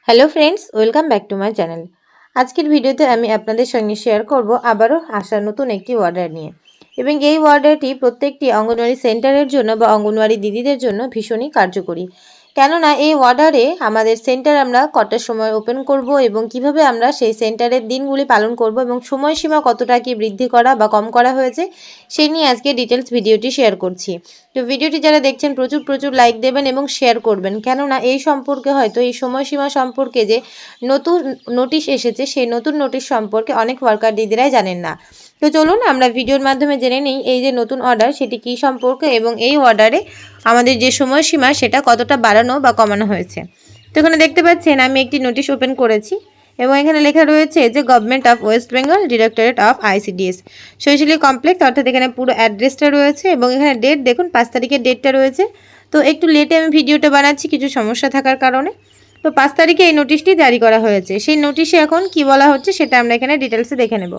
Hello friends, welcome back to my channel. আজকের ভিডিওতে আমি আপনাদের সঙ্গে শেয়ার করব আবারও আসা নতুন একটি অর্ডার নিয়ে, এবং এই অর্ডারটি প্রত্যেকটি অঙ্গনওয়াড়ি সেন্টারের জন্য বা অঙ্গনওয়াড়ি দিদিদের জন্য ভীষণই কার্যকরী। কেননা এই অর্ডারে আমাদের সেন্টার আমরা কটার সময় ওপেন করব এবং কিভাবে আমরা সেই সেন্টারের দিনগুলি পালন করব এবং সময়সীমা কতটা কি বৃদ্ধি করা বা কম করা হয়েছে সেই নিয়ে আজকে ডিটেলস ভিডিওটি শেয়ার করছি। তো ভিডিওটি যারা দেখছেন প্রচুর লাইক দেবেন এবং শেয়ার করবেন, কেননা এই সম্পর্কে হয়তো এই সময়সীমা সম্পর্কে যে নতুন নোটিশ এসেছে সেই নতুন নোটিশ সম্পর্কে অনেক ওয়ার্কার দিদিরাই জানেন না। তো চলুন আমরা ভিডিওর মাধ্যমে জেনে নিই এই যে নতুন অর্ডার সেটি কী সম্পর্কে এবং এই অর্ডারে আমাদের যে সময়সীমা সেটা কতটা বাড়ানো বা কমানো হয়েছে। তো এখানে দেখতে পাচ্ছেন আমি একটি নোটিশ ওপেন করেছি এবং এখানে লেখা রয়েছে যে government of West Bengal, directorate of ICDS, শৈশিলী কমপ্লেক্স, অর্থাৎ এখানে পুরো অ্যাড্রেসটা রয়েছে এবং এখানে ডেট দেখুন 5 তারিখের ডেটটা রয়েছে। তো একটু লেটে আমি ভিডিওটা বানাচ্ছি কিছু সমস্যা থাকার কারণে। তো 5 তারিখে এই নোটিশটি জারি করা হয়েছে। সেই নোটিশে এখন কি বলা হচ্ছে সেটা আমরা এখানে ডিটেলসে দেখে নেব।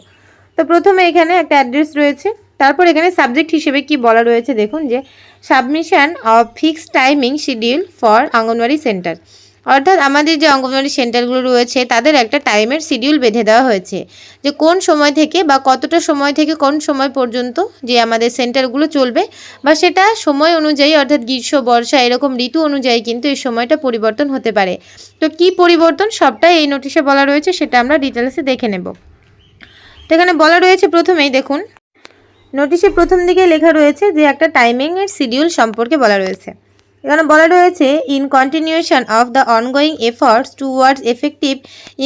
তো প্রথমে এখানে একটা অ্যাড্রেস রয়েছে, তারপর এখানে সাবজেক্ট হিসেবে কি বলা রয়েছে দেখুন যে submission of fixed timing schedule for anganwadi centre, অর্থাৎ আমাদের যে অঙ্গনওয়াড়ি সেন্টারগুলো রয়েছে তাদের একটা টাইমের শিডিউল বেঁধে দেওয়া হয়েছে যে কোন সময় থেকে বা কতটা সময় থেকে কোন সময় পর্যন্ত যে আমাদের সেন্টারগুলো চলবে, বা সেটা সময় অনুযায়ী অর্থাৎ গ্রীষ্ম বর্ষা এরকম ঋতু অনুযায়ী কিন্তু এই সময়টা পরিবর্তন হতে পারে। তো কি পরিবর্তন সবটাই এই নোটিশে বলা রয়েছে, সেটা আমরা ডিটেলসে দেখে নেব। তো এখানে বলা রয়েছে প্রথমেই দেখুন নোটিশে প্রথম দিকে লেখা রয়েছে যে একটা টাইমিংয়ের শিডিউল সম্পর্কে বলা রয়েছে। এখানে বলা রয়েছে in continuation of the ongoing efforts towards effective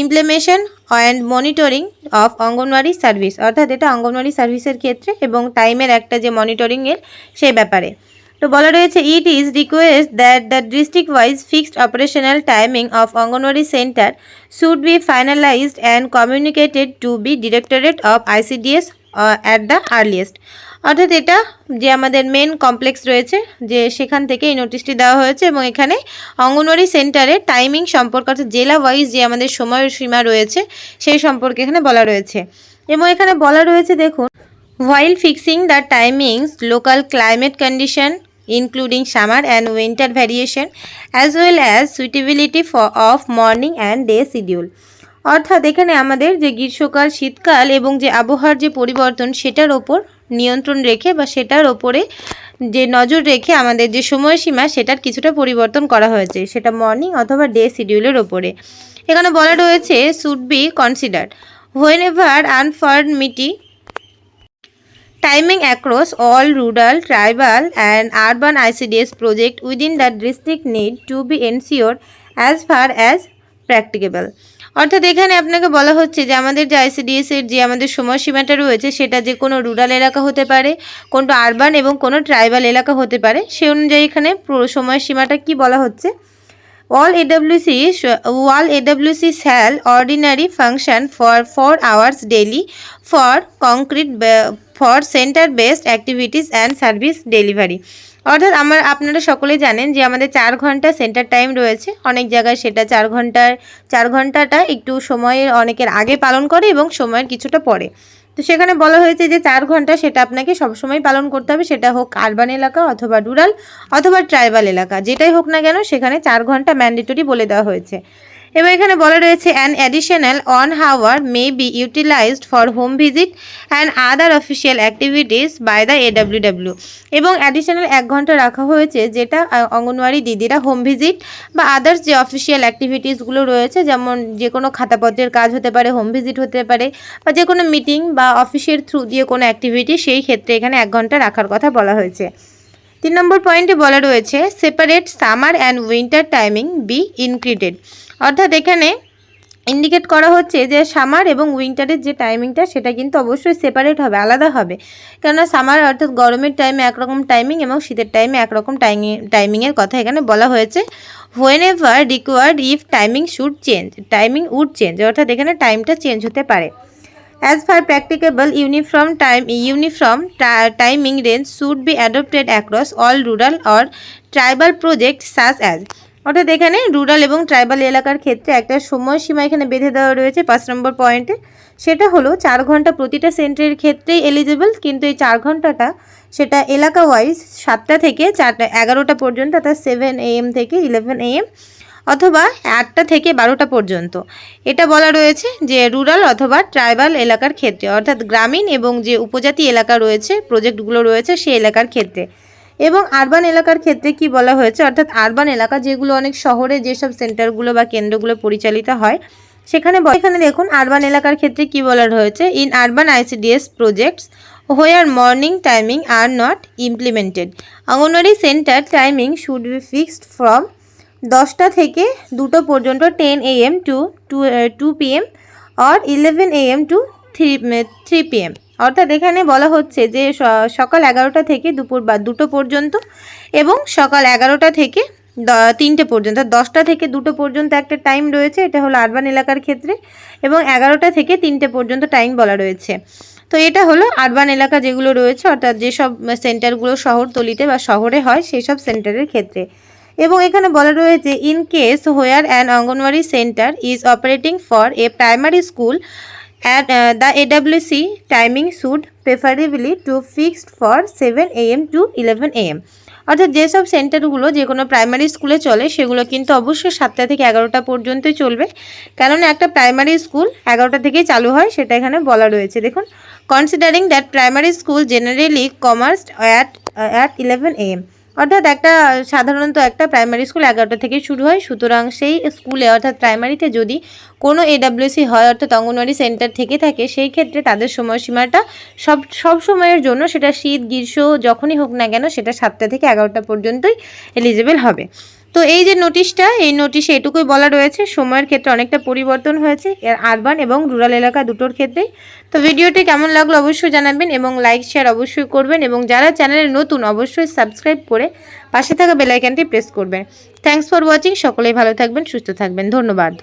ইমপ্লিমেশন and monitoring of anganwadi service, অর্থাৎ এটা অঙ্গনওয়াড়ি সার্ভিসের ক্ষেত্রে এবং টাইমের একটা যে মনিটরিংয়ের সেই ব্যাপারে। তো বলা রয়েছে it is request that the district wise fixed operational timing of anganwadi centre should be finalised and communicated to be directorate of ICDS at the earliest, অর্থাৎ এটা যে আমাদের মেন কমপ্লেক্স রয়েছে যে সেখান থেকে এই নোটিশটি দেওয়া হয়েছে এবং এখানে অঙ্গনওয়াড়ি সেন্টারের টাইমিং সম্পর্কে অর্থাৎ জেলা ওয়াইজ যে আমাদের সময়সীমা রয়েছে সেই সম্পর্কে এখানে বলা রয়েছে। এবং এখানে বলা রয়েছে দেখুন while fixing the timings local climate condition including summer and winter variation as well as suitability of morning and day schedule, অর্থাৎ এখানে আমাদের যে গ্রীষ্মকাল শীতকাল এবং যে আবহাওয়ার যে পরিবর্তন সেটার ওপর নিয়ন্ত্রণ রেখে বা সেটার ওপরে যে নজর রেখে আমাদের যে সময়সীমা সেটার কিছুটা পরিবর্তন করা হয়েছে, সেটা মর্নিং অথবা ডে শিডিউলের ওপরে। এখানে বলা রয়েছে should be considered whenever uniformity timing across all rural, tribal and urban ICDS project within the district need to be ensured as far as practicable, অর্থাৎ এখানে আপনাকে বলা হচ্ছে যে আমাদের যে আইসিডিএস এর যে আমাদের সময়সীমাটা রয়েছে সেটা যে কোনো রুরাল এলাকা হতে পারে, কোনো আরবান এবং কোনো ট্রাইবাল এলাকা হতে পারে, সে অনুযায়ী এখানে সময়সীমাটা কি বলা হচ্ছে All AWC shall ordinary function for 4 hours daily for concrete for center-based activities and service delivery, অর্থাৎ আপনারা সকলেই জানেন যে আমাদের 4 ঘন্টা সেন্টার টাইম রয়েছে, অনেক জায়গায় সেটা 4 ঘন্টাটা একটু সময়ের অনেকের আগে পালন করে এবং সময়ের কিছুটা পরে। তো সেখানে বলা হয়েছে যে 4 ঘন্টা সেটা আপনাকে সবসময় পালন করতে হবে, সেটা হোক আরবান এলাকা অথবা রুরাল অথবা ট্রাইবাল এলাকা, যেটাই হোক না কেন সেখানে 4 ঘন্টা ম্যান্ডেটরি বলে দেওয়া হয়েছে। এবং এখানে বলা রয়েছে an additional 1 hour may be utilised for home visit and other official activities by the AWW, এবং অ্যাডিশনাল 1 ঘন্টা রাখা হয়েছে যেটা অঙ্গনওয়াড়ি দিদিরা হোম ভিজিট বা আদার্স যে অফিসিয়াল অ্যাক্টিভিটিসগুলো রয়েছে, যেমন যে কোনো খাতাপত্রের কাজ হতে পারে, হোম ভিজিট হতে পারে, বা যে কোনো মিটিং বা অফিসের থ্রু দিয়ে কোনো অ্যাক্টিভিটি, সেই ক্ষেত্রে এখানে 1 ঘন্টা রাখার কথা বলা হয়েছে। 3 নম্বর পয়েন্টে বলা রয়েছে separate summer and winter timing B included, অর্থাৎ এখানে ইন্ডিকেট করা হচ্ছে যে সামার এবং উইন্টারের যে টাইমিংটা সেটা কিন্তু অবশ্যই সেপারেট হবে, আলাদা হবে, কেননা সামার অর্থাৎ গরমের টাইমে একরকম টাইমিং এবং শীতের টাইমে একরকম টাইমিংয়ের কথা এখানে বলা হয়েছে। Whenever required if timing would change, অর্থাৎ এখানে টাইমটা চেঞ্জ হতে পারে। As far practicable, uniform timing range should be adopted across all rural or tribal projects such as, অর্থাৎ এখানে রুরাল এবং ট্রাইবাল এলাকার ক্ষেত্রে একটা সময়সীমা এখানে বেঁধে দেওয়া রয়েছে 5 নম্বর পয়েন্টে, সেটা হলো 4 ঘন্টা প্রতিটা সেন্টারের ক্ষেত্রেই এলিজিবল, কিন্তু এই 4 ঘন্টাটা সেটা এলাকা ওয়াইজ 7টা থেকে 11টা পর্যন্ত, অর্থাৎ 7 AM থেকে 11 AM, অথবা 8টা থেকে 12টা পর্যন্ত। এটা বলা রয়েছে যে রুরাল অথবা ট্রাইবাল এলাকার ক্ষেত্রে, অর্থাৎ গ্রামীণ এবং যে উপজাতি এলাকা রয়েছে, প্রজেক্টগুলো রয়েছে সেই এলাকার ক্ষেত্রে। এবং আরবান এলাকার ক্ষেত্রে কি বলা হয়েছে, অর্থাৎ আরবান এলাকা যেগুলো অনেক শহরে যেসব সেন্টারগুলো বা কেন্দ্রগুলো পরিচালিত হয় সেখানে এখানে দেখুন আরবান এলাকার ক্ষেত্রে কি বলা রয়েছে, in urban ICDS projects where morning timing are not implemented, anganwadi centre timing should be fixed from 10টা থেকে 2টো পর্যন্ত 10 AM to 2 PM or 11 AM to 3 PM। অর্থাৎ এখানে বলা হচ্ছে যে সকাল 11টা থেকে দুপুর 2টো পর্যন্ত এবং সকাল 11টা থেকে 3টে পর্যন্ত, 10টা থেকে 2টো পর্যন্ত একটা টাইম রয়েছে, এটা হলো আরবান এলাকার ক্ষেত্রে, এবং 11টা থেকে 3টে পর্যন্ত টাইম বলা রয়েছে। তো এটা হলো আরবান এলাকা যেগুলো রয়েছে, অর্থাৎ যেসব সেন্টারগুলো শহরতলিতে বা শহরে হয় সেই সব সেন্টারের ক্ষেত্রে। এবং এখানে বলা রয়েছে in case where an anganwadi centre is operating for a primary school at the AWC timing should preferably to fixed for 7 AM to 11 AM। অর্থাৎ যেসব সেন্টারগুলো যে কোনো প্রাইমারি স্কুলে চলে সেগুলো কিন্তু অবশ্যই 7টা থেকে 11টা পর্যন্তই চলবে, কেননা একটা প্রাইমারি স্কুল 11টা থেকেই চালু হয়, সেটা এখানে বলা রয়েছে। দেখুন, considering that primary school generally commerce at 11 AM। অর্থাৎ সাধারণত একটা প্রাইমারি স্কুল 11টা থেকে শুরু হয়, সুতরাং সেই স্কুলে অর্থাৎ প্রাইমারিতে যদি কোনো AWC হয় অর্থাৎ অঙ্গনওয়াড়ি সেন্টার থেকে থাকে, সেই ক্ষেত্রে তাদের সময়সীমাটা সব সময়ের জন্য, সেটা শীত গ্রীষ্ম যখনই হোক না কেন, সেটা 7টা থেকে 11টা পর্যন্তই এলিজিবল হবে। তো এই যে নোটিশটা, এই নোটিশে এটুকুই বলা রয়েছে, সময়ের ক্ষেত্রে অনেকটা পরিবর্তন হয়েছে আরবান এবং রুরাল এলাকা দুটোর ক্ষেত্রেই। তো ভিডিওটি কেমন লাগলো অবশ্যই জানাবেন এবং লাইক শেয়ার অবশ্যই করবেন, এবং যারা চ্যানেলে নতুন অবশ্যই সাবস্ক্রাইব করে পাশে থাকা বেল আইকনটি প্রেস করবেন। Thanks for watching. সকলেই ভালো থাকবেন, সুস্থ থাকবেন, ধন্যবাদ।